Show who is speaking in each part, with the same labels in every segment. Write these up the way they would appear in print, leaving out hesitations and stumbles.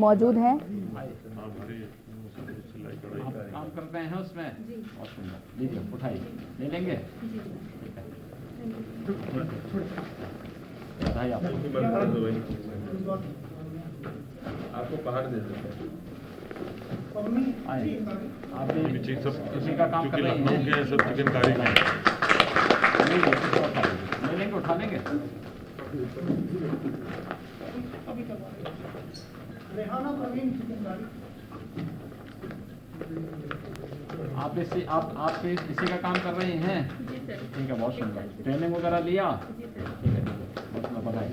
Speaker 1: मौजूद हैं।
Speaker 2: काम करते हैं उसमें बहुत सुंदर। लीजिए उठाइए, ले लेंगे। बधाई
Speaker 3: आपको पहाड़ दे देते हैं।
Speaker 2: आप भी इसी का काम कर रहे हैं।
Speaker 3: सब चिकनकारी का
Speaker 2: ले लेंगे, उठा लेंगे। आप इसी का काम कर रही हैं? ठीक है, बहुत सुंदर। ट्रेनिंग वगैरह लिया? ठीक है, बहुत सुंदर, बधाई।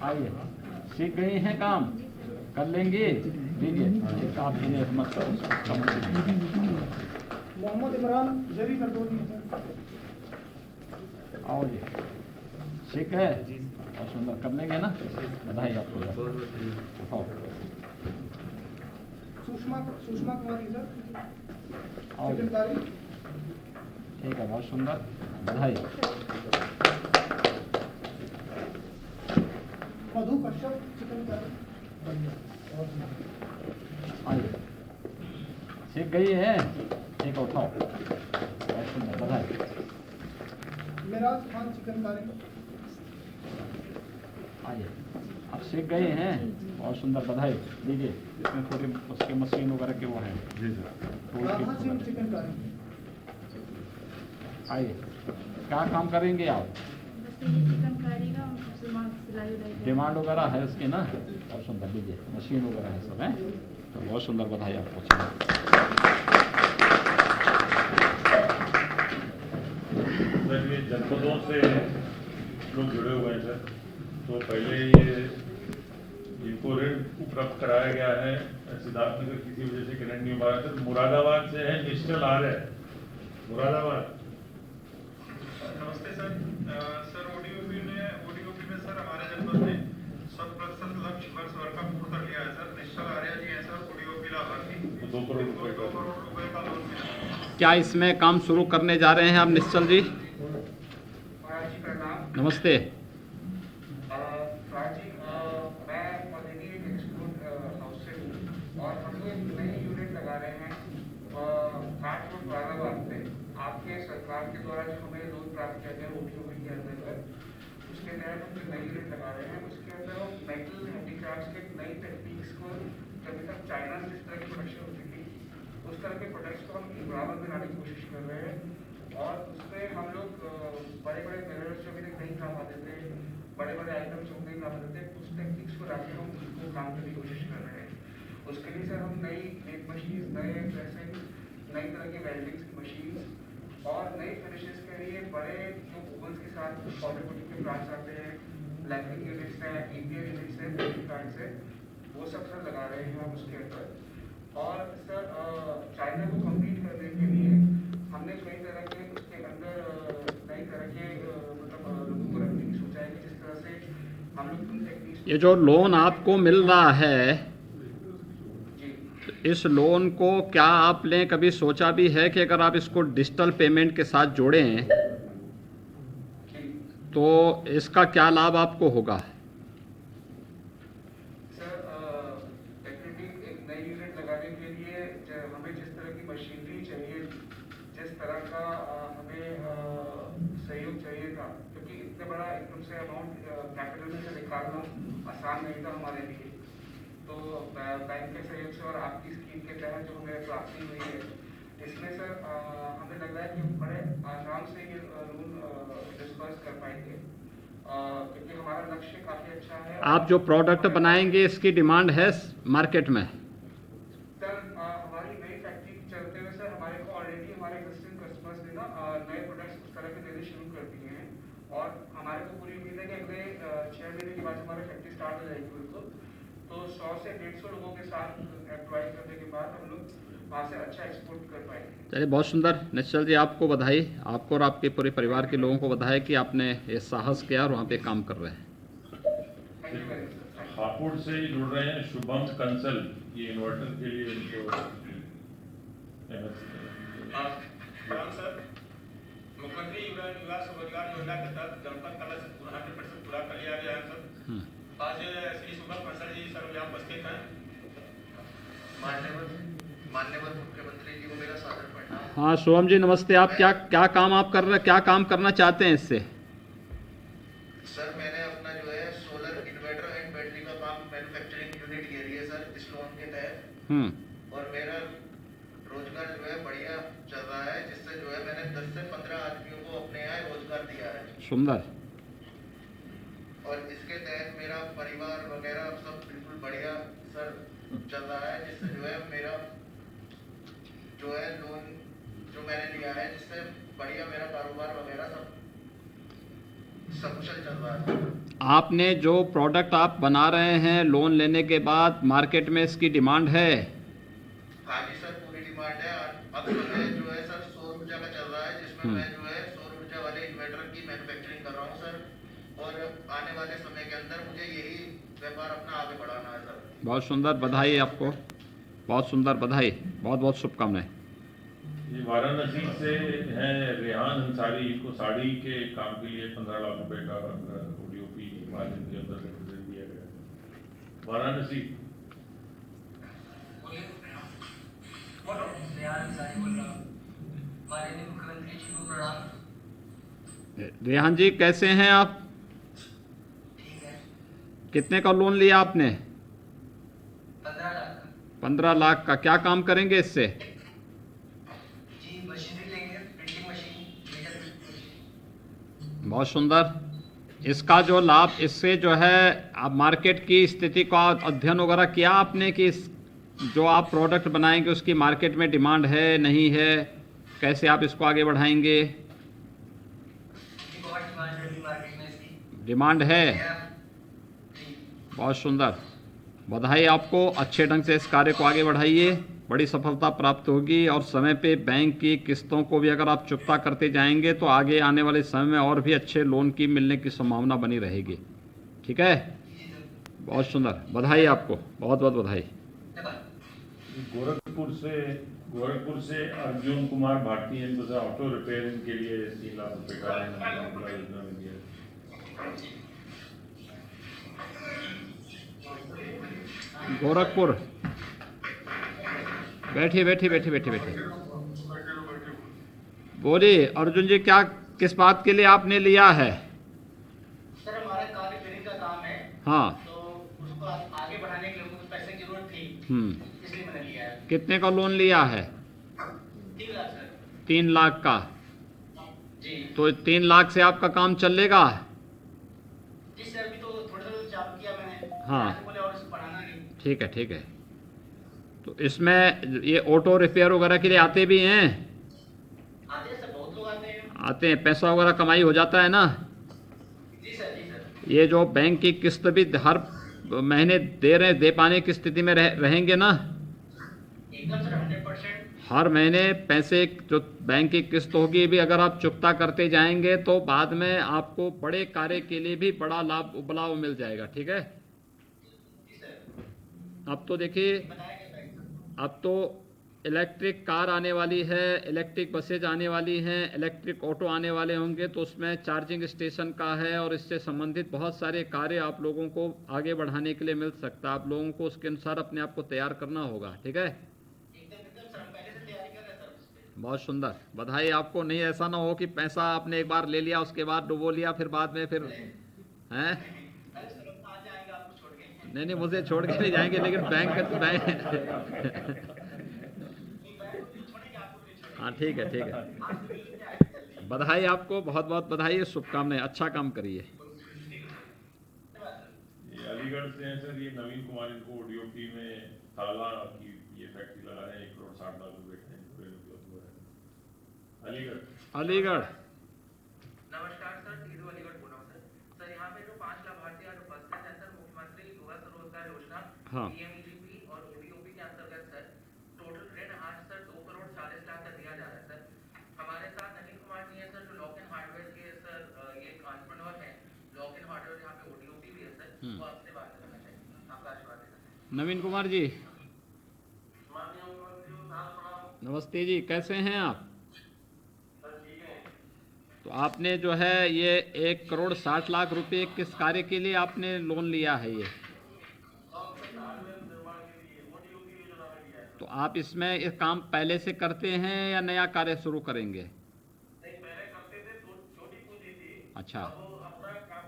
Speaker 2: आइए, सीख गई हैं काम, कर लेंगी। लीजिए, आप इन्हें मत करो।
Speaker 4: मोहम्मद इमरान जरी कर दो।
Speaker 2: आओ जी, ठीक है, और सुंदर कर लेंगे ना। बधाई आपको। उठाओ,
Speaker 4: सुषमा कुमारी सर।
Speaker 2: आओ जी, ठीक है, बहुत सुंदर, बधाई।
Speaker 4: मधु कश्यप चिकनकारी।
Speaker 2: आइए, सीख गई है, ठीक है, उठाओ, बहुत सुंदर, बधाई।
Speaker 4: मेराज खान चिकनकारी।
Speaker 2: आइए, आप सीख गए हैं, बहुत सुंदर, बधाई। लीजिए, इसमें थोड़ी उसके मशीन वगैरह के वो हैं।
Speaker 3: जी सर।
Speaker 4: राधा सिंह चिकनकारी।
Speaker 2: आइए, क्या काम करेंगे आप? डिमांड वगैरह है उसकी ना, बहुत सुंदर। लीजिए, मशीन वगैरह है सब, हैं, तो बहुत सुंदर, बधाई आपको।
Speaker 3: सर, ये जनपदों से लोग जुड़े हुए हैं सर। तो पहले ये इनको ऋण उपलब्ध कराया गया है। सिद्धार्थनगर किसी वजह से कनेक्ट नहीं हो पा रहा सर। मुरादाबाद से है निश्चल आ रहा है, मुरादाबाद।
Speaker 5: नमस्ते सर। सर ओडीओपी में सर हमारे जनपद में 100% लक्ष्य वर्ष वर्ग का पूर्ण कर लिया है सर। निश्चल आर्या जी हैं सर, ओडीओपी लाभार्थी।
Speaker 3: 2 करोड़ रुपए
Speaker 5: 2 करोड़ रुपए का लोन मिला।
Speaker 2: क्या इसमें काम शुरू करने जा रहे हैं आप निश्चल जी?
Speaker 5: जी प्रणाम।
Speaker 2: नमस्ते।
Speaker 5: राजी, मैं ऑलरेडी एक एक्सपोर्ट हाउस से हूँ और हम लोग नई यूनिट लगा रहे हैं घाट रोड मुरादाबाद पे। आपके सरकार के द्वारा जो हमें लोन प्राप्त किया गया ओडीओपी के अंतर्गत, उसके तहत हम जो नई यूनिट लगा रहे हैं उसके अंदर हम मेटल हैंडीक्राफ्ट्स के नई टेक्निक्स को, अभी तक चाइना से जिस तरह की प्रोडक्शन होती थी उस तरह के प्रोडक्ट्स को हम बराबर में लाने की कोशिश कर रहे हैं। और उसमें हम लोग बड़े बड़े मिरर्स जो अभी तक नहीं काम आते थे, बड़े बड़े आइटम्स जो नहीं काम आते थे, उस टेक्निक्स को लाके हम उसको काम करने की कोशिश कर रहे हैं। उसके लिए सर हम नई मेक मशीन, नए प्रेसिंग, नई तरह की वेल्डिंग्स की मशीन और नई फिनिशेस के लिए बड़े जो ओवल्स के साथ पाउडर कोटिंग के प्लांट्स आते हैं, ब्लैकिंग यूनिट्स हैं, ईपीआर यूनिट्स हैं, बेकिंग प्लांट्स हैं, वो सब सर लगा रहे हैं हम उसके अंदर। और सर चाइना को कम्पीट करने के लिए हमने कई तरह के उसके अंदर नई तरह के मतलब लोगों को रखने की सोचा है कि जिस तरह से हम लोग उन टेक्निक्स।
Speaker 2: ये जो लोन आपको मिल रहा है,
Speaker 5: जी,
Speaker 2: इस लोन को क्या आपने कभी सोचा भी है कि अगर आप इसको डिजिटल पेमेंट के साथ जोड़ें तो इसका क्या लाभ आपको होगा?
Speaker 5: सर डेफिनेटली एक नई यूनिट लगाने के लिए हमें जिस तरह की मशीनरी चाहिए, जिस तरह का हमें सहयोग चाहिए था, क्योंकि इतने बड़ा एकदम से अमाउंट कैपिटल में से निकालना आसान नहीं था हमारे लिए। तो बैंक के सहयोग से और आपकी स्कीम के तहत जो हमें प्राप्ति हुई है, इसमें सर हमें लग रहा है कि बड़े आराम से ये लोन डिस्पर्स कर पाएंगे, क्योंकि हमारा लक्ष्य काफ़ी अच्छा है।
Speaker 2: आप जो प्रोडक्ट बनाएंगे इसकी डिमांड है मार्केट में?
Speaker 5: सर हमारी नई फैक्ट्री चलते हुए सर हमारे को ऑलरेडी हमारे एग्जिस्टिंग कस्टमर्स ने ना नए प्रोडक्ट्स उस तरह के देने शुरू कर दिए हैं और हमारे को पूरी उम्मीद है कि अगले 6 महीने के बाद हमारी फैक्ट्री स्टार्ट हो जाएगी बिल्कुल। तो 100 से 150 लोगों के साथ एम्प्लॉय करने के बाद हम लोग वहाँ से अच्छा एक्सपोर्ट कर पाएंगे।
Speaker 2: चलिए, बहुत सुंदर। निश्चल जी, आपको बधाई, आपको और आपके पूरे परिवार के लोगों को बधाई कि आपने ये साहस किया और वहाँ पे काम कर रहे हैं।
Speaker 5: Thank you very much sir.
Speaker 3: Hapur से ही जुड़ रहे हैं शुभम कंसल, ये इन्वर्टर के लिए इनको
Speaker 5: प्रणाम सर।
Speaker 1: मुख्यमंत्री युवा स्वरोजगार योजना के तहत जनपद कला से 100% पूरा कर लिया गया है सर। आज श्री सुब्रत प्रसाद जी सर यहाँ उपस्थित हैं।
Speaker 5: माननीय मुख्यमंत्री जी को मेरा सादर प्रणाम।
Speaker 2: हाँ शुभम जी नमस्ते। आप क्या काम करना चाहते हैं इससे?
Speaker 5: सर मैंने अपना जो है सोलर इन्वर्टर एंड बैटरी का काम मैन्युफैक्चरिंग यूनिट के लिए सर इस लोन के तहत, और मेरा रोजगार जो है बढ़िया चल रहा है, जिससे जो है मैंने 10 से 15 आदमियों को अपने यहाँ रोजगार दिया है।
Speaker 2: सुंदर।
Speaker 5: और इसके तहत मेरा परिवार वगैरह सब बिल्कुल बढ़िया सर चल रहा है, जिससे जो है मेरा जो है लोन जो मैंने लिया है, जिससे बढ़िया मेरा कारोबार वगैरह सब कुशल चल रहा है।
Speaker 2: आपने जो प्रोडक्ट आप बना रहे हैं लोन लेने के बाद मार्केट में इसकी डिमांड है?
Speaker 5: हाँ जी सर पूरी डिमांड है। अब समय जो है सर सौर ऊर्जा का चल रहा है, जिसमें मैं जो है सौर ऊर्जा वाले इन्वर्टर की मैन्युफैक्चरिंग कर रहा हूँ सर, और आने वाले समय के अंदर मुझे यही व्यापार अपना आगे बढ़ाना है सर।
Speaker 2: बहुत सुंदर, बधाई आपको, बहुत सुंदर, बधाई, बहुत बहुत शुभकामनाएं।
Speaker 3: ये वाराणसी से हैं रेहान अंसारी, इनको साड़ी के काम के लिए 15 लाख रुपए का ओडीओपी मार्जिन के अंदर रिप्रेजेंट दिया गया है। वाराणसी
Speaker 5: मुख्यमंत्री जी को प्रणाम।
Speaker 2: रेहान जी कैसे हैं आप?
Speaker 5: ठीक है।
Speaker 2: कितने का लोन लिया आपने?
Speaker 5: 15 लाख।
Speaker 2: 15 लाख का। क्या काम करेंगे इससे?
Speaker 5: जी मशीनरी लेंगे, प्रिंटिंग मशीन।
Speaker 2: बहुत सुंदर। इसका जो लाभ, इससे जो है आप मार्केट की स्थिति का अध्ययन वगैरह किया आपने कि जो आप प्रोडक्ट बनाएंगे उसकी मार्केट में डिमांड है नहीं है, कैसे आप इसको आगे बढ़ाएंगे?
Speaker 5: बहुत डिमांड है मार्केट में इसकी।
Speaker 2: डिमांड है। बहुत सुंदर, बधाई आपको। अच्छे ढंग से इस कार्य को आगे बढ़ाइए, बड़ी सफलता प्राप्त होगी। और समय पे बैंक की किस्तों को भी अगर आप चुकता करते जाएंगे तो आगे आने वाले समय में और भी अच्छे लोन की मिलने की संभावना बनी रहेगी। ठीक है, बहुत सुंदर, बधाई आपको, बहुत बहुत बधाई।
Speaker 3: गोरखपुर से अर्जुन कुमार भारती, इनको सर ऑटो रिपेयरिंग के लिए 3 लाख रुपए का योजना में दिया।
Speaker 2: गोरखपुर, बैठिए बैठिए बैठिए बैठिए बैठिए। बोलिए अर्जुन जी, क्या किस बात के लिए आपने लिया है?
Speaker 6: सर हमारा कार रिपेयरिंग का काम है।
Speaker 2: हाँ।
Speaker 6: तो उसको आगे बढ़ाने के लिए मुझे पैसे की जरूरत थी, इसलिए मैंने लिया है।
Speaker 2: कितने का लोन लिया है?
Speaker 6: 3 लाख सर।
Speaker 2: 3 लाख का।
Speaker 6: जी।
Speaker 2: तो 3 लाख से आपका काम चलेगा?
Speaker 6: जी सर अभी तो थोड़ा सा चालू किया मैंने।
Speaker 2: हाँ।
Speaker 6: बोले और इसको बढ़ाना नहीं।
Speaker 2: ठीक है ठीक है। तो इसमें ये ऑटो रिपेयर वगैरह के लिए आते भी हैं?
Speaker 6: आते हैं सर, बहुत लोग आते हैं।
Speaker 2: आते हैं, पैसा वगैरह कमाई हो जाता है ना?
Speaker 6: जी सर, जी सर।
Speaker 2: ये जो बैंक की किस्त भी हर महीने दे पाने की स्थिति में रहेंगे ना?
Speaker 6: एकदम सर 100%।
Speaker 2: हर महीने पैसे जो बैंक की किस्त होगी भी अगर आप चुकता करते जाएंगे तो बाद में आपको बड़े कार्य के लिए भी बड़ा लाभ मिल जाएगा। ठीक है।
Speaker 6: जी सर।
Speaker 2: अब तो देखिए,
Speaker 6: बताया गया था।
Speaker 2: अब तो इलेक्ट्रिक कार आने वाली है, इलेक्ट्रिक बसेज आने वाली हैं, इलेक्ट्रिक ऑटो आने वाले होंगे, तो उसमें चार्जिंग स्टेशन का है और इससे संबंधित बहुत सारे कार्य आप लोगों को आगे बढ़ाने के लिए मिल सकता है। आप लोगों को उसके अनुसार अपने आप को तैयार करना होगा। ठीक है,
Speaker 6: एकदम सर, हम पहले से तैयारी कर रहे हैं सर उस पे।
Speaker 2: बहुत सुंदर, बधाई आपको। नहीं ऐसा ना हो कि पैसा आपने एक बार ले लिया उसके बाद डुबो लिया, फिर बाद में फिर हैं।
Speaker 6: अरे सर हम आ जाएंगे आपको छोड़ के।
Speaker 2: नहीं, मुझे छोड़ के नहीं जाएंगे, लेकिन बैंक हाँ ठीक है ठीक है। बधाई आपको, बहुत बहुत बधाई, शुभकामनाएं, अच्छा काम करिए।
Speaker 3: ये अलीगढ़ से हैं सर, ये नवीन कुमार, इनको ओडीओपी में ताला की ये फैक्ट्री लगा रहे हैं, 1,60,00,000 रुपए का अलीगढ़।
Speaker 7: नमस्कार सर, टीडू अलीगढ़ बोल रहा हूँ सर। सर यहाँ पे जो 5 लाभार्थी आज उपस्थित है सर, मुख्यमंत्री युवा स्वरोजगार योजना पीएमईजीपी और ओडीओपी के अंतर्गत सर टोटल ऋण आज सर 2,40,00,000 का दिया जा रहा है सर। हमारे साथ नवीन कुमार जी है सर, जो लॉक इन हार्डवेयर के सर ये एंटरप्रेन्योर है। लॉक इन हार्डवेयर यहाँ पे ओडीओपी भी है सर, तो आपसे बात करना चाहिए, आपका आशीर्वाद देना चाहिए।
Speaker 2: नवीन कुमार जी नमस्ते जी, कैसे हैं आप? तो आपने जो है ये 1,60,00,000 रुपए किस कार्य के लिए आपने लोन लिया है ये? तो आप इसमें इस काम पहले से करते हैं या नया कार्य शुरू करेंगे?
Speaker 1: नहीं, पहले करते थे, छोटी पूंजी थी।
Speaker 2: अच्छा,
Speaker 1: अब वो अपना काम,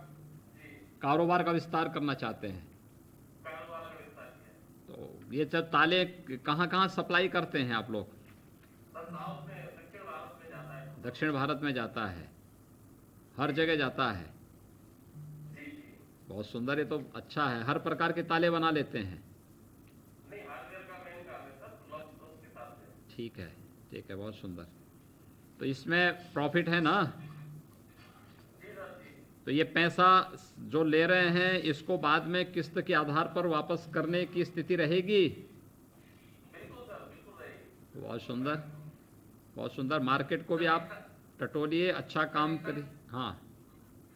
Speaker 1: जी,
Speaker 2: कारोबार का विस्तार करना चाहते हैं।
Speaker 1: कारोबार का विस्तार किया।
Speaker 2: तो ये जब ताले कहाँ कहाँ सप्लाई करते हैं आप लोग?
Speaker 1: बस साउथ में, दक्षिण भारत में जाता है।
Speaker 2: दक्षिण भारत में जाता है, हर जगह जाता है।
Speaker 1: जी जी।
Speaker 2: बहुत सुंदर, ये तो अच्छा है। हर प्रकार के ताले बना लेते हैं।
Speaker 1: नहीं, हार्डवेयर का मेन काम है सर, लॉक के हिसाब से।
Speaker 2: ठीक है, ठीक है, बहुत सुंदर। तो इसमें प्रॉफिट है ना?
Speaker 1: जी सर जी।
Speaker 2: तो ये पैसा जो ले रहे हैं इसको बाद में किस्त के आधार पर वापस करने की स्थिति रहेगी?
Speaker 1: बिल्कुल सर, बिल्कुल रहेगी।
Speaker 2: बहुत सुंदर, बहुत सुंदर। मार्केट को भी आप टटोलिए, अच्छा काम करिए। हाँ,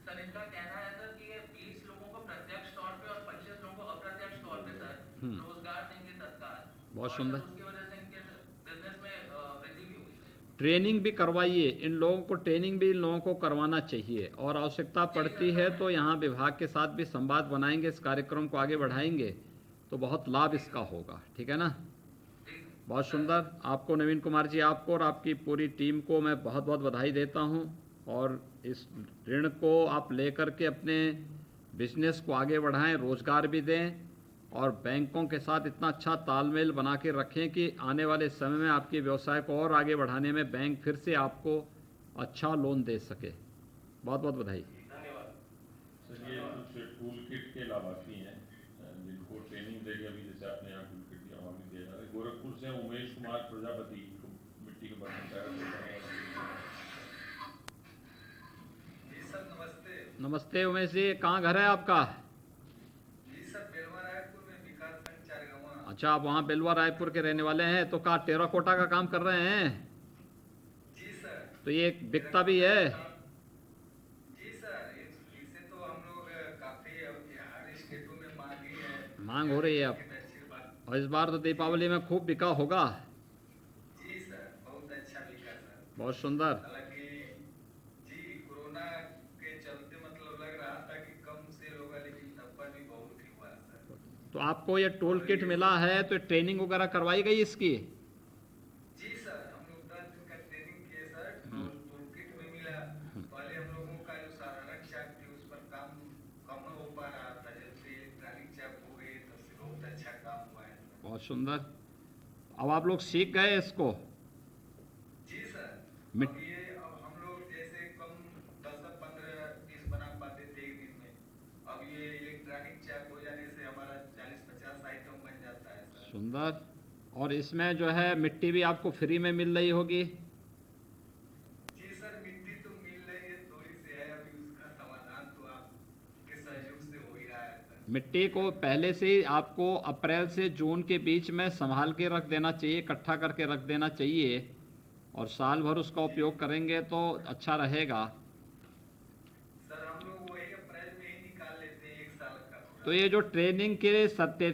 Speaker 7: सर इनका कहना है सर कि ये 20 लोगों को प्रत्यक्ष तौर पे और 25 लोगों को अप्रत्यक्ष तौर पे सर रोजगार देंगे सरकार।
Speaker 2: बहुत
Speaker 7: और
Speaker 2: सुंदर।
Speaker 7: उसकी वजह से इनके बिजनेस में वृद्धि भी हुई।
Speaker 2: ट्रेनिंग भी करवाइए इन लोगों को, ट्रेनिंग भी इन लोगों को करवाना चाहिए, और आवश्यकता पड़ती है तो यहाँ विभाग के साथ भी संवाद बनाएंगे, इस कार्यक्रम को आगे बढ़ाएंगे तो बहुत लाभ इसका होगा। ठीक है ना? बहुत सुंदर। आपको नवीन कुमार जी, आपको और आपकी पूरी टीम को मैं बहुत बहुत बधाई देता हूं, और इस ऋण को आप लेकर के अपने बिजनेस को आगे बढ़ाएं, रोजगार भी दें, और बैंकों के साथ इतना अच्छा तालमेल बना के रखें कि आने वाले समय में आपके व्यवसाय को और आगे बढ़ाने में बैंक फिर से आपको अच्छा लोन दे सके। बहुत बहुत बधाई।
Speaker 1: धन्यवाद।
Speaker 3: सर ये कुछ टूल किट के लाभार्थी हैं जिनको ट्रेनिंग देगी, अभी जैसे आपने यहाँ टूल किट दिया, वहाँ भी दिया जा रहा है। गोरखपुर से उमेश कुमार प्रजापति को मिट्टी के बर्तन तैयार करते हैं।
Speaker 5: जी सर नमस्ते।
Speaker 2: नमस्ते उमेश जी, कहाँ घर है आपका?
Speaker 5: जी सर बेलवा रायपुर में विकास खंड चारगांव।
Speaker 2: अच्छा, आप वहाँ बेलवा रायपुर के रहने वाले हैं, तो कहाँ टेराकोटा का काम कर रहे हैं?
Speaker 5: जी सर।
Speaker 2: तो ये बिकता भी है?
Speaker 5: जी सर, इससे तो हम लोग काफी हर स्टेटों में मांगी है,
Speaker 2: मांग हो रही है अब,
Speaker 5: दक्षिण भारत।
Speaker 2: और इस बार तो दीपावली में खूब बिका होगा।
Speaker 5: जी सर, बहुत अच्छा बिका सर।
Speaker 2: बहुत सुंदर।
Speaker 5: हालांकि जी कोरोना के चलते मतलब लग रहा था कि कम सेल होगा, लेकिन तब पर भी बहुत ही हुआ सर।
Speaker 2: तो आपको ये टूल किट मिला है तो ट्रेनिंग वगैरह करवाई गई इसकी?
Speaker 5: जी सर, हम लोग 10 दिन का ट्रेनिंग किए सर। टूल किट में मिला। पहले हम लोगों का जो साधारण चाक थी उस पर काम कम हो पा रहा था, जब से इलेक्ट्रॉनिक चाक हो गई तब से बहुत अच्छा काम हुआ है सर।
Speaker 2: बहुत सुंदर। अब आप लोग सीख गए इसको?
Speaker 5: जी सर।
Speaker 2: मिट-
Speaker 5: अब हम लोग जैसे कम 10-15 बना पाते थे एक दिन में, अब ये इलेक्ट्रॉनिक चाक हो जाने से हमारा 40-50 आइटम बन जाता है सर।
Speaker 2: सुंदर। और इसमें जो है मिट्टी भी आपको फ्री में मिल रही होगी?
Speaker 5: जी सर, मिट्टी तो मिल रही है, थोड़ी सी है, अभी उसका समाधान तो आपके सहयोग से हो ही रहा है सर।
Speaker 2: मिट्टी को पहले से ही आपको अप्रैल से जून के बीच में संभाल के रख देना चाहिए, इकट्ठा करके रख देना चाहिए, और साल भर उसका उपयोग करेंगे तो अच्छा रहेगा।
Speaker 5: सर हम लोग वही अप्रैल में ही निकाल लेते हैं एक साल का।
Speaker 2: तो ये जो ट्रेनिंग के लिए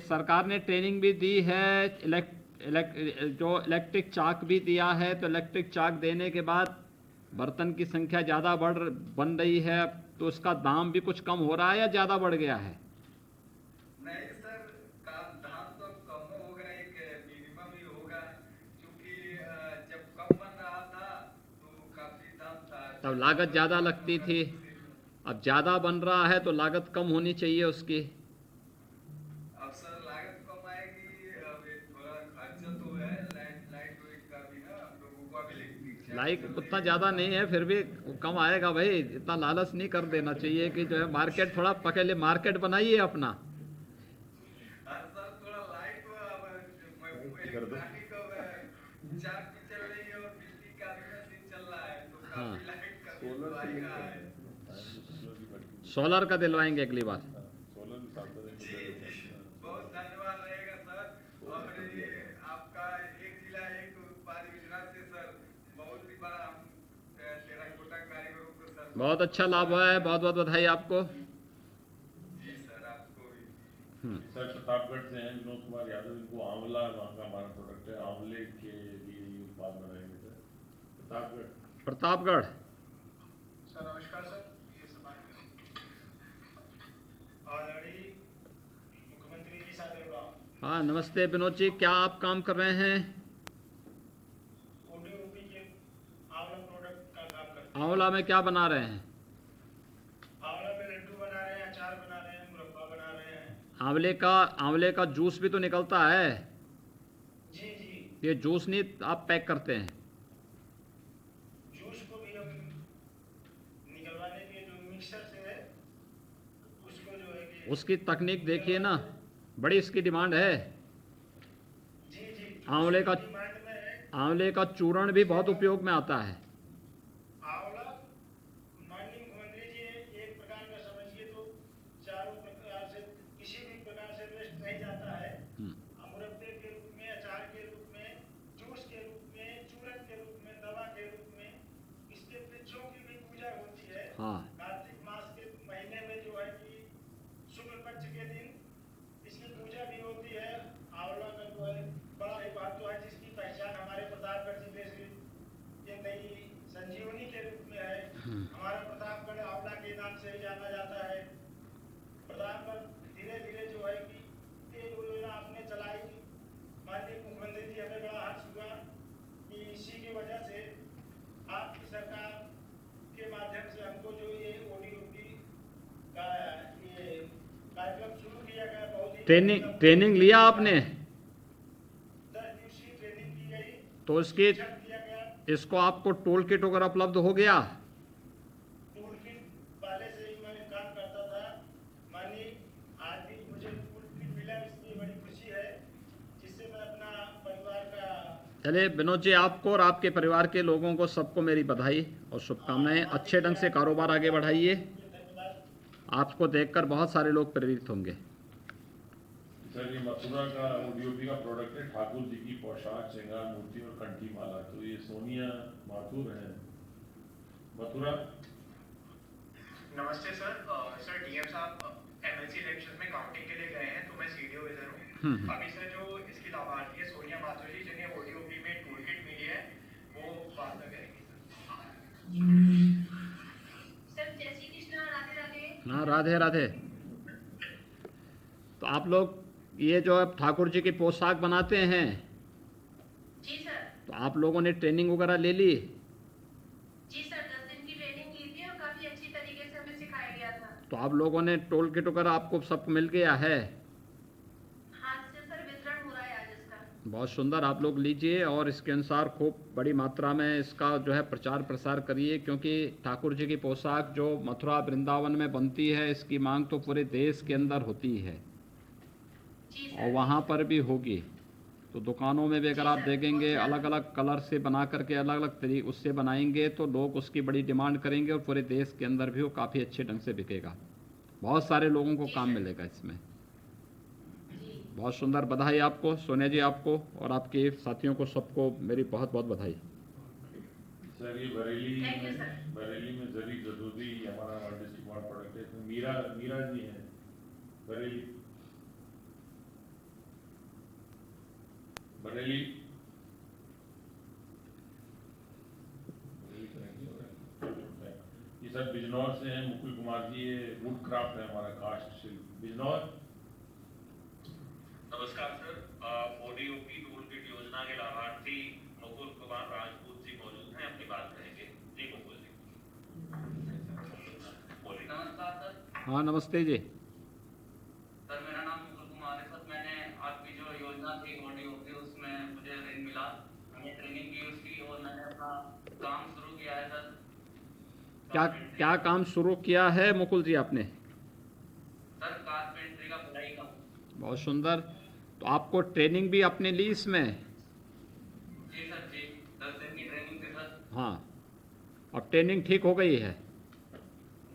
Speaker 2: सरकार ने ट्रेनिंग भी दी है, जो इलेक्ट्रिक चाक भी दिया है, तो इलेक्ट्रिक चाक देने के बाद बर्तन की संख्या ज़्यादा बन रही है, तो उसका दाम भी कुछ कम हो रहा है या ज़्यादा बढ़ गया है?
Speaker 5: नहीं सर, काम दाम तो अब कम होगा, एक मिनिमम ही होगा, क्योंकि जब कम बन रहा था तो काफी दाम था।
Speaker 2: तब लागत ज़्यादा लगती थी, अब ज़्यादा बन रहा है तो लागत कम होनी चाहिए उसकी।
Speaker 5: अब सर लागत कम आएगी, अब ये थोड़ा खर्चा तो है, लाइट वेट का भी ना, हम लोगों को अभी इलेक्ट्रिक
Speaker 2: लाइक उतना ज़्यादा नहीं है, फिर भी कम आएगा भाई, इतना लालच नहीं कर देना चाहिए कि जो है मार्केट थोड़ा पहले मार्केट बनाइए अपना।
Speaker 5: सर थोड़ा लाइट
Speaker 3: कर दो।
Speaker 5: चाक भी चल रही है और बिजली का भी मशीन चल रहा है, तो
Speaker 2: हाँ।
Speaker 5: काफी लाइट का बिल तो आएगा है।
Speaker 2: सोलर का दिलवाएंगे अगली बार।
Speaker 3: सोलर भी साथ में
Speaker 5: जी बहुत धन्यवाद रहेगा सर। और ये आपका एक जिला एक उत्पाद योजना से सर बहुत ही बड़ा हम टेराकोटा कारीगरों को सर
Speaker 2: बहुत अच्छा लाभ हुआ है, बहुत बहुत बधाई आपको।
Speaker 5: जी सर आपको भी।
Speaker 3: सर प्रतापगढ़ से हैं विनोद कुमार यादव, इनको आंवला वहाँ का हमारा प्रोडक्ट है, आंवले के लिए ये उत्पाद बनाएंगे सर। प्रतापगढ़।
Speaker 2: प्रतापगढ़।
Speaker 1: सर नमस्कार सर, ये आदरणीय मुख्यमंत्री जी साहब,
Speaker 2: हाँ नमस्ते विनोद जी, क्या आप काम कर रहे हैं?
Speaker 1: ओडीओपी के आंवला प्रोडक्ट का काम करते
Speaker 2: आंवला में क्या बना रहे हैं?
Speaker 1: हैं। आंवला में लड्डू बना रहे हैं, अचार बना रहे हैं, मुरब्बा बना रहे हैं।
Speaker 2: आंवले का जूस भी तो निकलता है।
Speaker 1: जी जी,
Speaker 2: ये जूस नहीं आप पैक करते हैं?
Speaker 1: जूस को भी हम निकलवाने के जो मिक्सर से है उसको जो है कि
Speaker 2: उसकी तकनीक देखिए ना, बड़ी इसकी डिमांड है।
Speaker 1: जी जी,
Speaker 2: आंवले का
Speaker 1: डिमांड में है।
Speaker 2: आंवले का चूर्ण भी बहुत उपयोग में आता है।
Speaker 1: आंवला माननीय मुख्यमंत्री जी एक प्रकार का समझिए तो चारों प्रकार से किसी भी प्रकार से वेस्ट नहीं जाता है। मुरब्बे के रूप में, अचार के रूप में, जूस के रूप में, चूरन के रूप में, दवा के रूप में, इसके वृक्षों की भी पूजा होती है।
Speaker 2: हाँ।
Speaker 1: कार्तिक मास के महीने में जो है कि शुक्ल पक्ष के दिन इसकी पूजा भी होती है। आंवला का जो है बड़ा ही महत्व है, जिसकी पहचान हमारे प्रतापगढ़ जिले से ये नई संजीवनी के रूप में है। हमारा प्रतापगढ़ आंवला के नाम से ही जाना जाता है। प्रतापगढ़ धीरे धीरे जो है कि ये योजना आपने चलाई, माननीय मुख्यमंत्री जी, हमें बड़ा हर्ष हुआ कि इसी की वजह से आपकी सरकार के माध्यम से हमको जो ये ओडीओपी का ये कार्यक्रम शुरू किया गया, बहुत ही
Speaker 2: ट्रेनिंग लिया आपने?
Speaker 1: 10 दिवसीय ट्रेनिंग की गई,
Speaker 2: तो इसकी
Speaker 1: शिक्षण किया गया।
Speaker 2: इसको आपको टूल किट वगैरह उपलब्ध हो गया?
Speaker 1: टूल किट पहले से ही मैं काम करता था माननीय, आज भी मुझे टूल किट मिला, इसकी बड़ी खुशी है, जिससे मैं अपना परिवार का
Speaker 2: चलिए विनोद जी, आपको और आपके परिवार के लोगों को सबको मेरी बधाई और शुभकामनाएं। अच्छे ढंग से कारोबार आगे बढ़ाइए। आपको देखकर बहुत सारे लोग प्रेरित होंगे।
Speaker 3: सर ये मथुरा का ओडीओपी का प्रोडक्ट है, ठाकुर जी की पोशाक, श्रृंगार मूर्ति और कंठी माला। तो ये सोनिया माथुर हैं मथुरा।
Speaker 6: नमस्ते सर। सर डीएम साहब एमएलसी इलेक्शन में काउंटिंग के लिए गए हैं, तो मैं सीडीओ इधर हूँ। अभी सर जो इसकी लाभार्थी है सोनिया माथुर जी, जिन्हें ओडीओपी में टूल किट मिली है, वो बात करेंगी
Speaker 8: सर। जय श्री कृष्ण, राधे राधे।
Speaker 2: हाँ राधे राधे। तो आप लोग ये जो अब ठाकुर जी की पोशाक बनाते हैं,
Speaker 8: जी सर।
Speaker 2: तो आप लोगों ने ट्रेनिंग वगैरह ले ली?
Speaker 8: जी सर, 10 दिन की ट्रेनिंग ली थी और काफी अच्छी तरीके से हमें सिखाया गया था।
Speaker 2: तो आप लोगों ने टोल किट वगैरह आपको सब मिल गया है?
Speaker 8: हाथ से सर वितरण हो रहा है आज इसका।
Speaker 2: बहुत सुंदर। आप लोग लीजिए और इसके अनुसार खूब बड़ी मात्रा में इसका जो है प्रचार प्रसार करिए, क्योंकि ठाकुर जी की पोशाक जो मथुरा वृंदावन में बनती है, इसकी मांग तो पूरे देश के अंदर होती है
Speaker 8: जी
Speaker 2: और
Speaker 8: सर।
Speaker 2: वहाँ पर भी होगी। तो दुकानों में भी अगर आप देखेंगे अलग अलग कलर से बना करके अलग अलग तरीके उससे बनाएंगे, तो लोग उसकी बड़ी डिमांड करेंगे और पूरे देश के अंदर भी वो काफ़ी अच्छे ढंग से बिकेगा। बहुत सारे लोगों को काम मिलेगा इसमें।
Speaker 8: जी
Speaker 2: बहुत सुंदर। बधाई आपको सोनिया जी, आपको और आपके साथियों को सबको मेरी बहुत बहुत बधाई।
Speaker 3: सर ये बरेली
Speaker 8: Thank you,
Speaker 3: में
Speaker 8: sir.
Speaker 3: बरेली में जरी जदूदी हमारा डिस्ट्रिक्ट वार्ड प्रोडक्ट है। इसमें मीरा जी हैं बरेली। बरेली ये सर बिजनौर से हैं मुकुल कुमार जी। ये वुड क्राफ्ट है हमारा, कास्ट शिल्प बिजनौर।
Speaker 9: नमस्कार सर। ओडीओपी टूल किट योजना के लाभार्थी मुकुल कुमार राजपूत जी मौजूद हैं, अपनी बात करेंगे। जी मुकुल जी बोलिए।
Speaker 7: नमस्कार सर।
Speaker 2: हाँ नमस्ते जी।
Speaker 7: सर मेरा नाम मुकुल कुमार है सर। मैंने आपकी जो योजना थी ओडीओपी, उसमें मुझे ऋण मिला, मैंने ट्रेनिंग की उसकी और मैंने अपना काम शुरू किया है सर।
Speaker 2: क्या काम शुरू किया है मुकुल जी आपने?
Speaker 7: सर कारपेंटरी का बुनाई का।
Speaker 2: बहुत सुंदर। तो आपको ट्रेनिंग भी आपने ली इसमें?
Speaker 7: जी सर जी, 10 दिन की ट्रेनिंग थी सर।
Speaker 2: हाँ, और ट्रेनिंग ठीक हो गई है?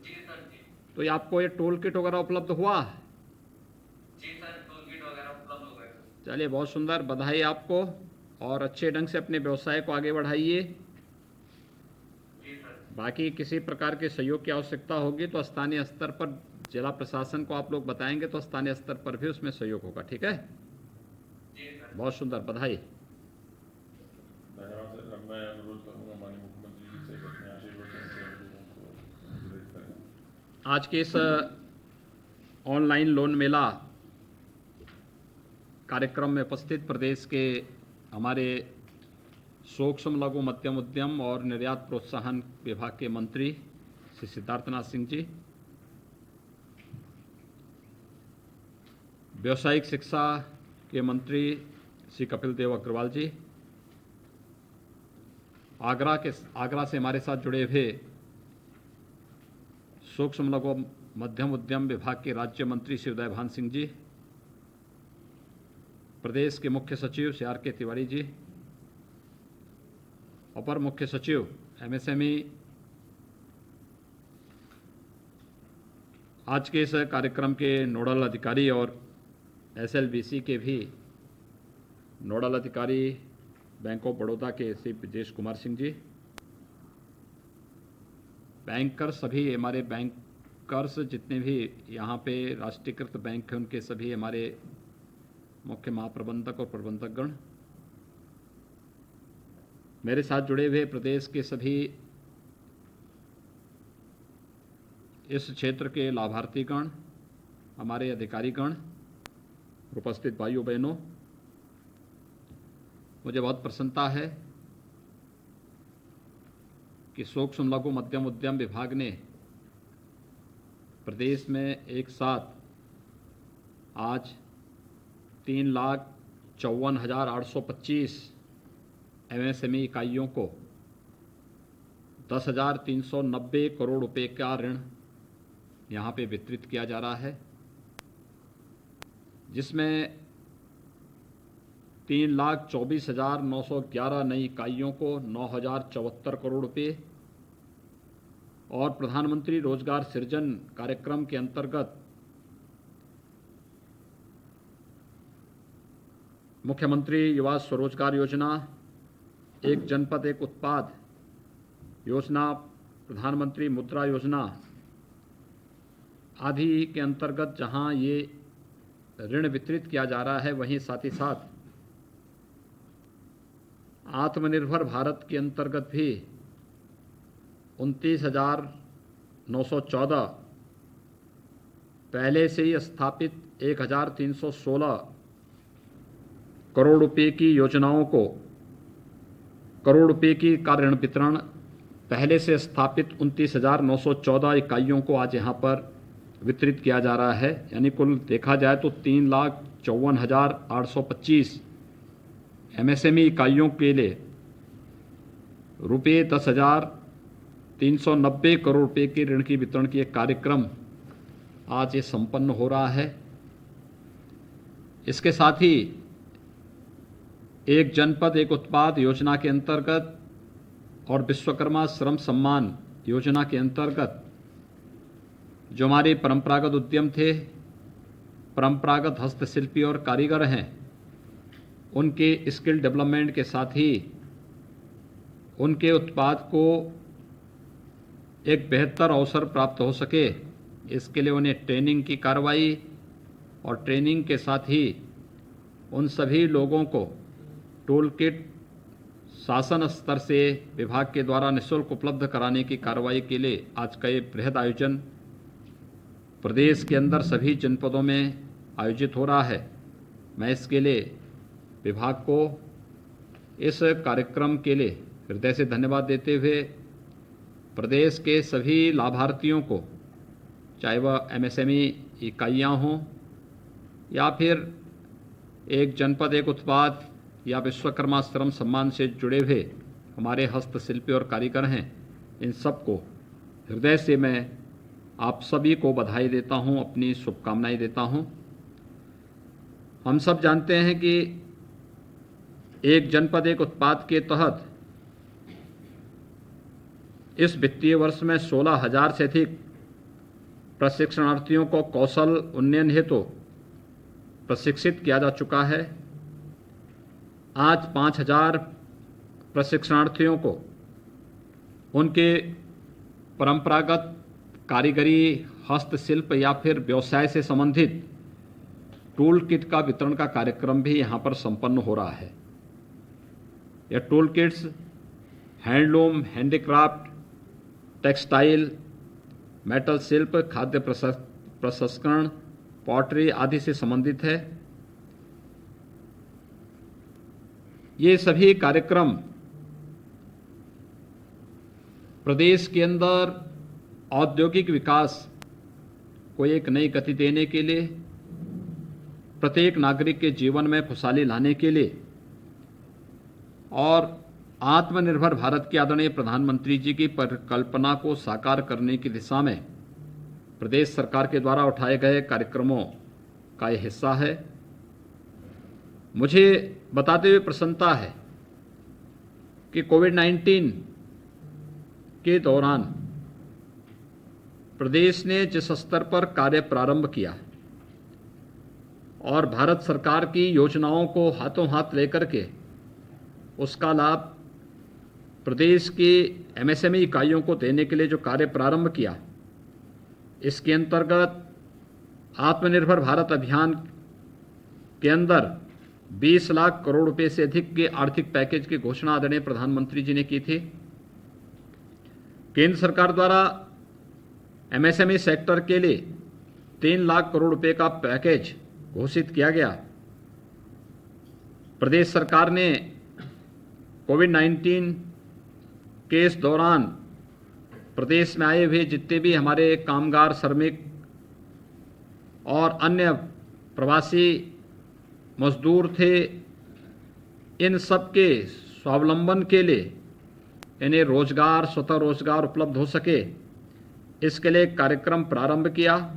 Speaker 7: जी सर जी।
Speaker 2: तो ये आपको ये टूल किट वगैरह उपलब्ध हुआ?
Speaker 7: जी सर, टूल किट वगैरह उपलब्ध हो गए सर।
Speaker 2: चलिए बहुत सुंदर। बधाई आपको और अच्छे ढंग से अपने व्यवसाय को आगे बढ़ाइए।
Speaker 7: जी सर।
Speaker 2: बाकी किसी प्रकार के सहयोग की आवश्यकता होगी तो स्थानीय स्तर पर जिला प्रशासन को आप लोग बताएंगे, तो स्थानीय स्तर पर भी उसमें सहयोग होगा। ठीक है,
Speaker 7: जी सर।
Speaker 2: बहुत सुंदर। बधाई।
Speaker 3: धन्यवाद सर। अब मैं अनुरोध करूंगा माननीय मुख्यमंत्री जी से अपने आशीर्वचन से हम लोगों को
Speaker 2: आज के इस ऑनलाइन लोन मेला कार्यक्रम में उपस्थित प्रदेश के हमारे सूक्ष्म लघु मध्यम उद्यम और निर्यात प्रोत्साहन विभाग के मंत्री श्री सिद्धार्थनाथ सिंह जी, व्यावसायिक शिक्षा के मंत्री श्री कपिल देव अग्रवाल जी, आगरा से हमारे साथ जुड़े हुए सूक्ष्म लघु मध्यम उद्यम विभाग के राज्य मंत्री श्री उदयभान सिंह जी, प्रदेश के मुख्य सचिव श्री आर.के. तिवारी जी, अपर मुख्य सचिव MSME, आज के इस कार्यक्रम के नोडल अधिकारी और SLBC के भी नोडल अधिकारी बैंक ऑफ बड़ौदा के श्री ब्रजेश कुमार सिंह जी, बैंकर सभी हमारे बैंकर्स जितने भी यहाँ पे राष्ट्रीयकृत बैंक हैं उनके सभी हमारे मुख्य महाप्रबंधक और प्रबंधकगण, मेरे साथ जुड़े हुए प्रदेश के सभी इस क्षेत्र के लाभार्थीगण, हमारे अधिकारीगण, उपस्थित भाइयों बहनों, मुझे बहुत प्रसन्नता है कि सूक्ष्म लघु मध्यम उद्यम विभाग ने प्रदेश में एक साथ आज 3,54,825 MSME इकाइयों को 10,390 करोड़ रुपए का ऋण यहाँ पे वितरित किया जा रहा है, जिसमें 3,24,911 नई इकाइयों को 9,074 करोड़ रुपए और प्रधानमंत्री रोजगार सृजन कार्यक्रम के अंतर्गत मुख्यमंत्री युवा स्वरोजगार योजना, एक जनपद एक उत्पाद योजना, प्रधानमंत्री मुद्रा योजना आदि के अंतर्गत जहां ये ऋण वितरित किया जा रहा है, वहीं साथ ही साथ आत्मनिर्भर भारत के अंतर्गत भी 29,914 पहले से ही स्थापित 1,316 करोड़ रुपए की योजनाओं को करोड़ रुपए की का ऋण वितरण पहले से स्थापित 29,914 इकाइयों को आज यहाँ पर वितरित किया जा रहा है। यानी कुल देखा जाए तो 3,54,825 MSME इकाइयों के लिए रुपये 10,390 करोड़ रुपए के ऋण की वितरण की एक कार्यक्रम आज ये संपन्न हो रहा है। इसके साथ ही एक जनपद एक उत्पाद योजना के अंतर्गत और विश्वकर्मा श्रम सम्मान योजना के अंतर्गत जो हमारे परंपरागत उद्यम थे, परंपरागत हस्तशिल्पी और कारीगर हैं, उनके स्किल डेवलपमेंट के साथ ही उनके उत्पाद को एक बेहतर अवसर प्राप्त हो सके, इसके लिए उन्हें ट्रेनिंग की कार्रवाई और ट्रेनिंग के साथ ही उन सभी लोगों को टूल किट शासन स्तर से विभाग के द्वारा निःशुल्क उपलब्ध कराने की कार्रवाई के लिए आज का ये बृहद आयोजन प्रदेश के अंदर सभी जनपदों में आयोजित हो रहा है। मैं इसके लिए विभाग को इस कार्यक्रम के लिए हृदय से धन्यवाद देते हुए प्रदेश के सभी लाभार्थियों को, चाहे वह MSME इकाइयाँ हों या फिर एक जनपद एक उत्पाद या विश्वकर्मा श्रम सम्मान से जुड़े हुए हमारे हस्तशिल्पी और कारीगर हैं, इन सबको हृदय से मैं आप सभी को बधाई देता हूं, अपनी शुभकामनाएं देता हूं। हम सब जानते हैं कि एक जनपद एक उत्पाद के तहत इस वित्तीय वर्ष में 16,000 से अधिक प्रशिक्षणार्थियों को कौशल उन्नयन हेतु प्रशिक्षित किया जा चुका है। आज 5,000 प्रशिक्षणार्थियों को उनके परंपरागत कारीगरी, हस्तशिल्प या फिर व्यवसाय से संबंधित टूल किट का वितरण का कार्यक्रम भी यहाँ पर संपन्न हो रहा है। यह tool kits handloom, handicraft, textile, metal शिल्प, खाद्य प्रसंस्करण, पॉटरी आदि से संबंधित है। ये सभी कार्यक्रम प्रदेश के अंदर औद्योगिक विकास को एक नई गति देने के लिए, प्रत्येक नागरिक के जीवन में खुशहाली लाने के लिए और आत्मनिर्भर भारत के आदरणीय प्रधानमंत्री जी की परिकल्पना को साकार करने की दिशा में प्रदेश सरकार के द्वारा उठाए गए कार्यक्रमों का यह हिस्सा है। मुझे बताते हुए प्रसन्नता है कि कोविड-19 के दौरान प्रदेश ने जिस स्तर पर कार्य प्रारंभ किया और भारत सरकार की योजनाओं को हाथों हाथ लेकर के उसका लाभ प्रदेश की एमएसएमई इकाइयों को देने के लिए जो कार्य प्रारंभ किया, इसके अंतर्गत आत्मनिर्भर भारत अभियान के अंदर 20 लाख करोड़ रुपए से अधिक के आर्थिक पैकेज की घोषणा आदरणीय प्रधानमंत्री जी ने की थी। केंद्र सरकार द्वारा एमएसएमई सेक्टर के लिए 3 लाख करोड़ रुपए का पैकेज घोषित किया गया। प्रदेश सरकार ने कोविड-19 के इस दौरान प्रदेश में आए हुए जितने भी हमारे कामगार, श्रमिक और अन्य प्रवासी मजदूर थे, इन सब के स्वावलंबन के लिए इन्हें रोजगार, स्वतः रोजगार उपलब्ध हो सके, इसके लिए एक कार्यक्रम प्रारंभ किया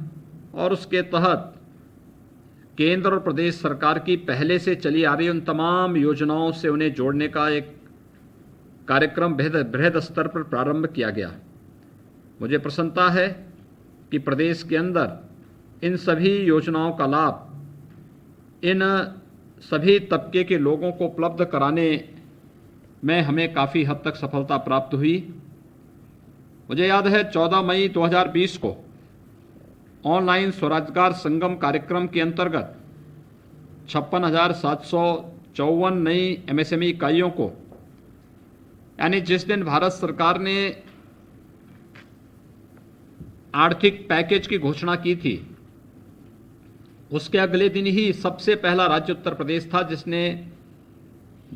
Speaker 2: और उसके तहत केंद्र और प्रदेश सरकार की पहले से चली आ रही उन तमाम योजनाओं से उन्हें जोड़ने का एक कार्यक्रम बृहद स्तर पर प्रारंभ किया गया। मुझे प्रसन्नता है कि प्रदेश के अंदर इन सभी योजनाओं का लाभ इन सभी तबके के लोगों को उपलब्ध कराने में हमें काफ़ी हद तक सफलता प्राप्त हुई। मुझे याद है 14 मई 2020 को ऑनलाइन स्वरोजगार संगम कार्यक्रम के अंतर्गत 56,754 नई एमएसएमई इकाइयों को, यानी जिस दिन भारत सरकार ने आर्थिक पैकेज की घोषणा की थी, उसके अगले दिन ही सबसे पहला राज्य उत्तर प्रदेश था जिसने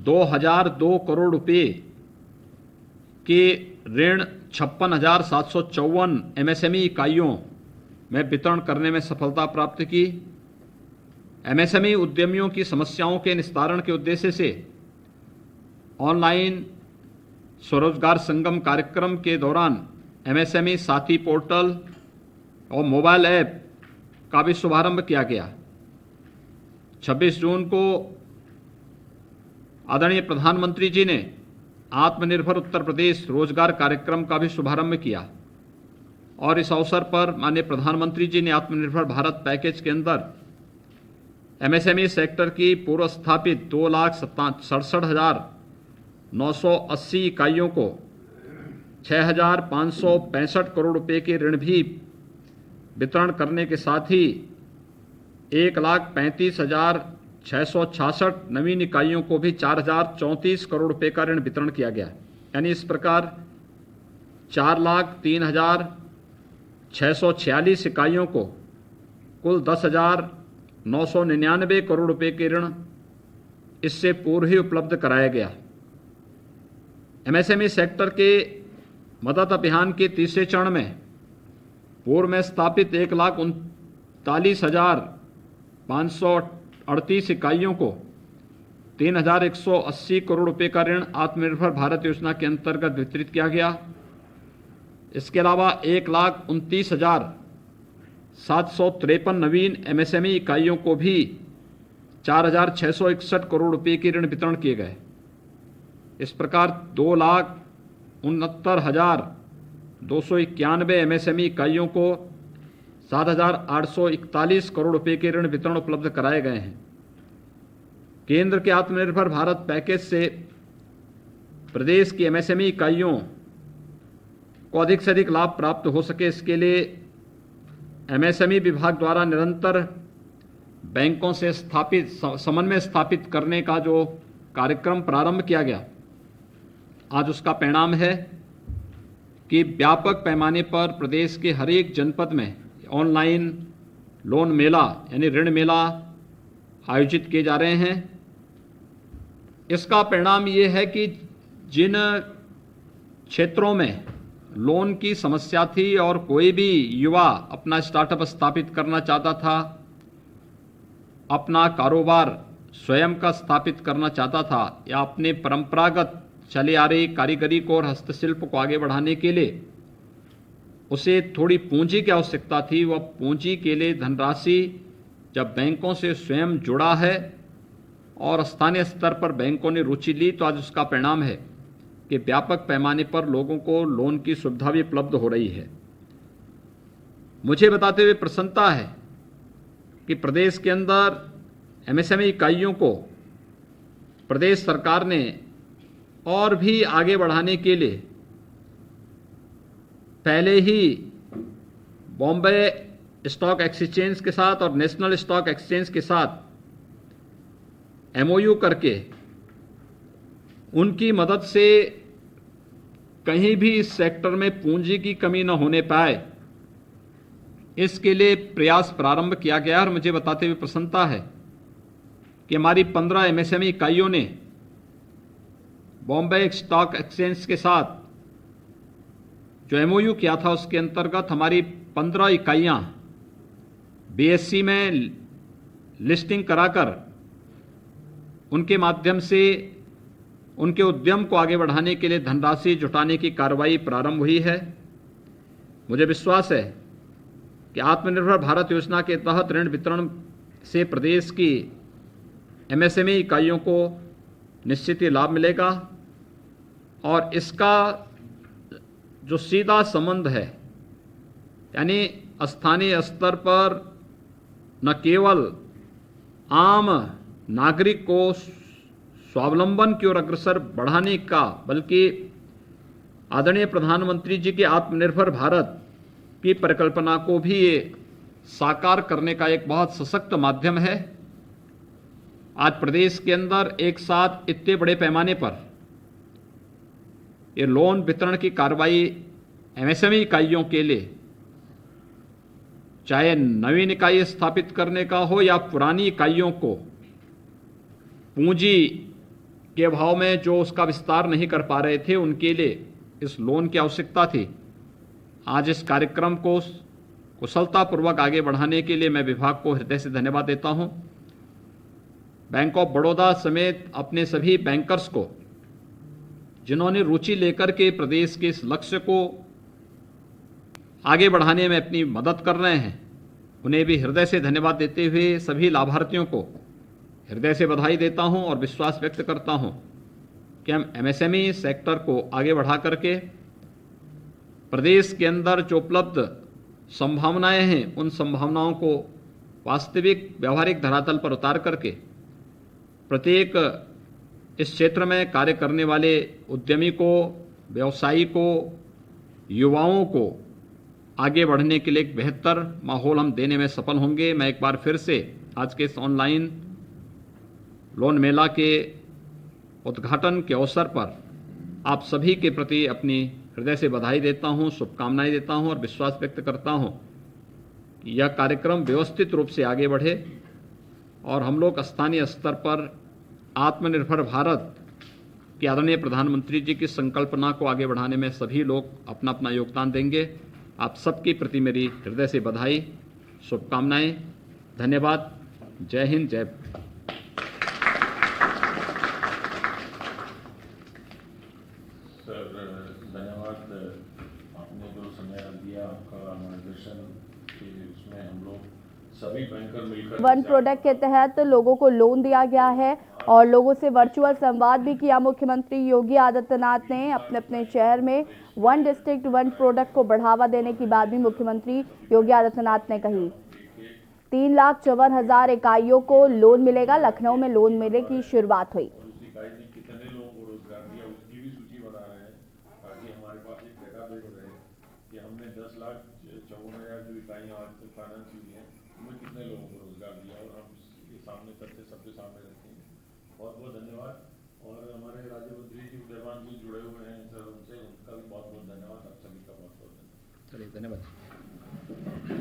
Speaker 2: 2002 करोड़ रुपए के ऋण 56,754 एमएसएमई इकाइयों में वितरण करने में सफलता प्राप्त की। एमएसएमई उद्यमियों की समस्याओं के निस्तारण के उद्देश्य से ऑनलाइन स्वरोजगार संगम कार्यक्रम के दौरान एमएसएमई साथी पोर्टल और मोबाइल ऐप का भी शुभारंभ किया गया। 26 जून को आदरणीय प्रधानमंत्री जी ने आत्मनिर्भर उत्तर प्रदेश रोजगार कार्यक्रम का भी शुभारंभ किया और इस अवसर पर माननीय प्रधानमंत्री जी ने आत्मनिर्भर भारत पैकेज के अंदर एमएसएमई सेक्टर की पूर्व स्थापित 2,67,980 इकाइयों को 6,565 करोड़ रुपए के ऋण भी वितरण करने के साथ ही 1,35,666 नवीन इकाइयों को भी 4,034 करोड़ रुपए का ऋण वितरण किया गया। यानी इस प्रकार 4,03,646 इकाइयों को कुल 10,999 करोड़ रुपए के ऋण इससे पूर्व ही उपलब्ध कराया गया। एमएसएमई सेक्टर के मदद अभियान के तीसरे चरण में पूर्व में स्थापित 1,39,538 इकाइयों को 3,180 करोड़ रुपए का ऋण आत्मनिर्भर भारत योजना के अंतर्गत वितरित किया गया। इसके अलावा 1,29,753 नवीन एमएसएमई इकाइयों को भी 4,661 करोड़ रुपए के ऋण वितरण किए गए। इस प्रकार 2,69,291 एमएसएमई इकाइयों को 7,841 करोड़ रुपए के ऋण वितरण उपलब्ध कराए गए हैं। केंद्र के आत्मनिर्भर भारत पैकेज से प्रदेश की एमएसएमई इकाइयों को अधिक से अधिक लाभ प्राप्त हो सके, इसके लिए एमएसएमई विभाग द्वारा निरंतर बैंकों से समन्वय स्थापित करने का जो कार्यक्रम प्रारंभ किया गया, आज उसका परिणाम है कि व्यापक पैमाने पर प्रदेश के हर एक जनपद में ऑनलाइन लोन मेला यानी ऋण मेला आयोजित किए जा रहे हैं। इसका परिणाम ये है कि जिन क्षेत्रों में लोन की समस्या थी और कोई भी युवा अपना स्टार्टअप स्थापित करना चाहता था, अपना कारोबार स्वयं का स्थापित करना चाहता था या अपने परंपरागत चले आ रही कारीगरी को और हस्तशिल्प को आगे बढ़ाने के लिए उसे थोड़ी पूंजी की आवश्यकता थी, वह पूंजी के लिए धनराशि जब बैंकों से स्वयं जुड़ा है और स्थानीय स्तर पर बैंकों ने रुचि ली, तो आज उसका परिणाम है कि व्यापक पैमाने पर लोगों को लोन की सुविधा भी उपलब्ध हो रही है। मुझे बताते हुए प्रसन्नता है कि प्रदेश के अंदर एमएसएमई इकाइयों को प्रदेश सरकार ने और भी आगे बढ़ाने के लिए पहले ही बॉम्बे स्टॉक एक्सचेंज के साथ और नेशनल स्टॉक एक्सचेंज के साथ एमओयू करके उनकी मदद से कहीं भी इस सेक्टर में पूंजी की कमी न होने पाए, इसके लिए प्रयास प्रारंभ किया गया। और मुझे बताते हुए प्रसन्नता है कि हमारी 15 एमएसएमई इकाइयों ने बॉम्बे स्टॉक एक्सचेंज के साथ जो एमओयू किया था उसके अंतर्गत हमारी 15 इकाइयां बीएससी में लिस्टिंग कराकर उनके माध्यम से उनके उद्यम को आगे बढ़ाने के लिए धनराशि जुटाने की कार्रवाई प्रारंभ हुई है। मुझे विश्वास है कि आत्मनिर्भर भारत योजना के तहत ऋण वितरण से प्रदेश की एमएसएमई इकाइयों को निश्चित ही लाभ मिलेगा और इसका जो सीधा संबंध है, यानी स्थानीय स्तर पर न केवल आम नागरिक को स्वावलंबन की ओर अग्रसर बढ़ाने का, बल्कि आदरणीय प्रधानमंत्री जी के आत्मनिर्भर भारत की परिकल्पना को भी ये साकार करने का एक बहुत सशक्त माध्यम है। आज प्रदेश के अंदर एक साथ इतने बड़े पैमाने पर ये लोन वितरण की कार्रवाई एमएसएमई इकाइयों के लिए, चाहे नवीन इकाई स्थापित करने का हो या पुरानी इकाइयों को पूंजी के अभाव में जो उसका विस्तार नहीं कर पा रहे थे, उनके लिए इस लोन की आवश्यकता थी। आज इस कार्यक्रम को कुशलतापूर्वक आगे बढ़ाने के लिए मैं विभाग को हृदय से धन्यवाद देता हूं। बैंक ऑफ बड़ौदा समेत अपने सभी बैंकर्स को, जिन्होंने रुचि लेकर के प्रदेश के इस लक्ष्य को आगे बढ़ाने में अपनी मदद कर रहे हैं, उन्हें भी हृदय से धन्यवाद देते हुए सभी लाभार्थियों को हृदय से बधाई देता हूं और विश्वास व्यक्त करता हूं कि हम एमएसएमई सेक्टर को आगे बढ़ा करके प्रदेश के अंदर जो उपलब्ध संभावनाएं हैं, उन संभावनाओं को वास्तविक व्यवहारिक धरातल पर उतार करके प्रत्येक इस क्षेत्र में कार्य करने वाले उद्यमी को, व्यवसायी को, युवाओं को आगे बढ़ने के लिए एक बेहतर माहौल हम देने में सफल होंगे। मैं एक बार फिर से आज के इस ऑनलाइन लोन मेला के उद्घाटन के अवसर पर आप सभी के प्रति अपनी हृदय से बधाई देता हूं, शुभकामनाएं देता हूं और विश्वास व्यक्त करता हूं कि यह कार्यक्रम व्यवस्थित रूप से आगे बढ़े और हम लोग स्थानीय स्तर पर आत्मनिर्भर भारत के आदरणीय प्रधानमंत्री जी की संकल्पना को आगे बढ़ाने में सभी लोग अपना अपना योगदान देंगे। आप सबके प्रति मेरी हृदय से बधाई, शुभकामनाएं, धन्यवाद। जय हिंद, जय
Speaker 3: सर, धन्यवाद। आपने जो समय दिया, आपका मार्गदर्शन, इसमें हम लोग सभी बैंकर मिलकर
Speaker 10: वन प्रोडक्ट के तहत लोगों को लोन दिया गया है और लोगों से वर्चुअल संवाद भी किया। मुख्यमंत्री योगी आदित्यनाथ ने अपने अपने शहर में वन डिस्ट्रिक्ट वन प्रोडक्ट को बढ़ावा देने की बात भी मुख्यमंत्री योगी आदित्यनाथ ने कही। 3,54,000 इकाइयों को लोन मिलेगा। लखनऊ में लोन मेले की शुरुआत हुई।
Speaker 3: कितने लोगों को रोजगार दिया, उसकी भी सूची बना रहे हैं ताकि हमारे पास एक डेटाबेस रहे कि हमने 10,54,000 जो इकाइयाँ आज तक फाइनेंस हुई हैं, उनमें कितने लोगों को रोजगार दिया और हम ये सामने करके सबके सामने रखेंगे। बहुत बहुत धन्यवाद। और हमारे राज्य मंत्री जी उदयमान जी जुड़े हुए हैं सर, उनसे उनका भी बहुत बहुत धन्यवाद, आप सभी का बहुत बहुत धन्यवाद।
Speaker 2: चलिए धन्यवाद।